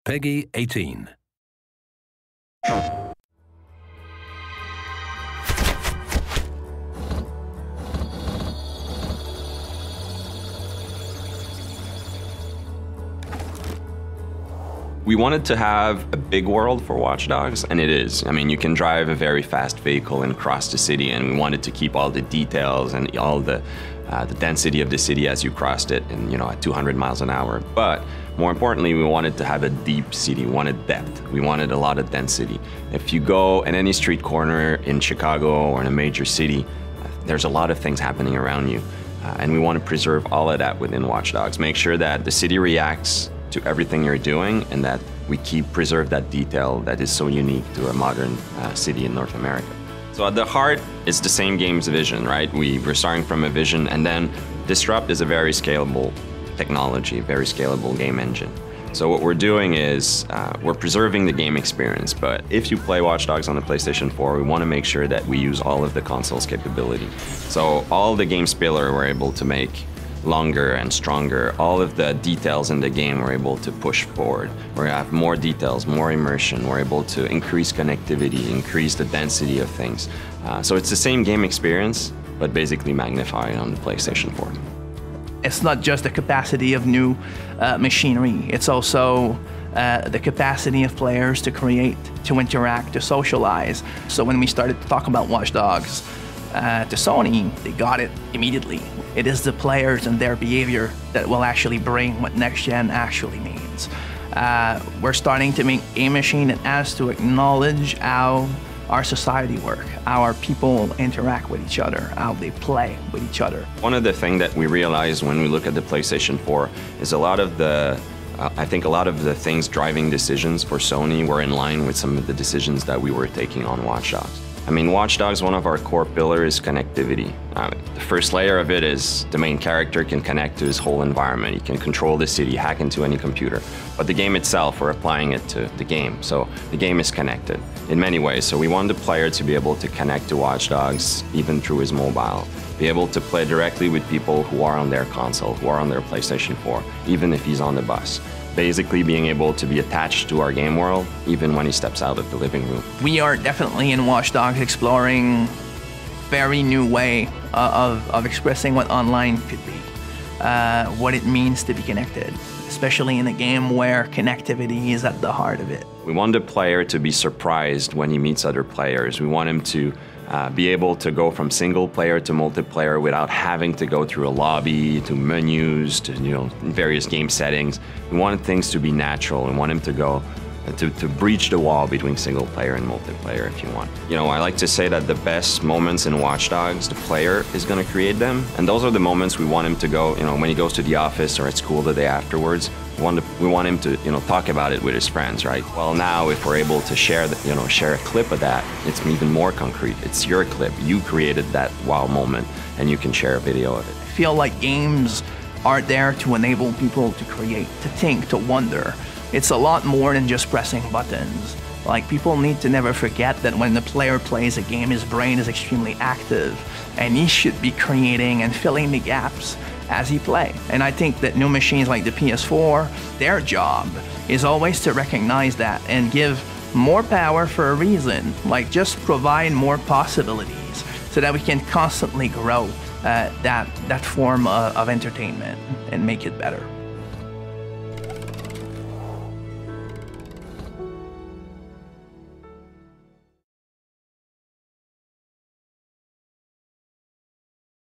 Peggy 18. We wanted to have a big world for Watch Dogs, and it is. I mean, you can drive a very fast vehicle and cross the city, and we wanted to keep all the details and all the density of the city as you crossed it, and at 200 miles an hour. But more importantly, we wanted to have a deep city. We wanted depth. We wanted a lot of density. If you go at any street corner in Chicago or in a major city, there's a lot of things happening around you, and we want to preserve all of that within Watch Dogs. Make sure that the city reacts to everything you're doing, and that we preserve that detail that is so unique to a modern city in North America. So at the heart, it's the same game's vision, right? We're starting from a vision, and then Disrupt is a very scalable technology, very scalable game engine. So what we're doing is we're preserving the game experience, but if you play Watch Dogs on the PlayStation 4, we want to make sure that we use all of the console's capability. So all the game spiller we're able to make longer and stronger. All of the details in the game we're able to push forward. We have more details, more immersion. We're able to increase connectivity, increase the density of things. So it's the same game experience, but basically magnified on the PlayStation 4. It's not just the capacity of new machinery, it's also the capacity of players to create, to interact, to socialize. So when we started to talk about Watch Dogs to Sony, they got it immediately. It is the players and their behavior that will actually bring what next gen actually means. We're starting to make a machine that has to acknowledge how our society works, how our people interact with each other, how they play with each other. One of the things that we realized when we look at the PlayStation 4 is I think a lot of the things driving decisions for Sony were in line with some of the decisions that we were taking on Watch Dogs. I mean, Watch Dogs, one of our core pillars is connectivity. The first layer of it is the main character can connect to his whole environment. He can control the city, hack into any computer. But the game itself, we're applying it to the game. So the game is connected in many ways. So we want the player to be able to connect to Watch Dogs even through his mobile, be able to play directly with people who are on their console, who are on their PlayStation 4, even if he's on the bus. Basically being able to be attached to our game world, even when he steps out of the living room. We are definitely in Watch Dogs exploring very new way of expressing what online could be, what it means to be connected, especially in a game where connectivity is at the heart of it. We want the player to be surprised when he meets other players. We want him to be able to go from single player to multiplayer without having to go through a lobby, to menus, to various game settings. We want things to be natural. We want him to go to breach the wall between single player and multiplayer, if you want. I like to say that the best moments in Watch Dogs, the player is going to create them, and those are the moments we want him to go. When he goes to the office or at school the day afterwards. We want him to talk about it with his friends, right? Well, now if we're able to share a clip of that, it's even more concrete. It's your clip. You created that wow moment, and you can share a video of it. I feel like games are there to enable people to create, to think, to wonder. It's a lot more than just pressing buttons. Like, people need to never forget that when the player plays a game, his brain is extremely active, and he should be creating and filling the gaps as he plays. And I think that new machines like the PS4, their job is always to recognize that and give more power for a reason, like just provide more possibilities so that we can constantly grow that form of entertainment and make it better.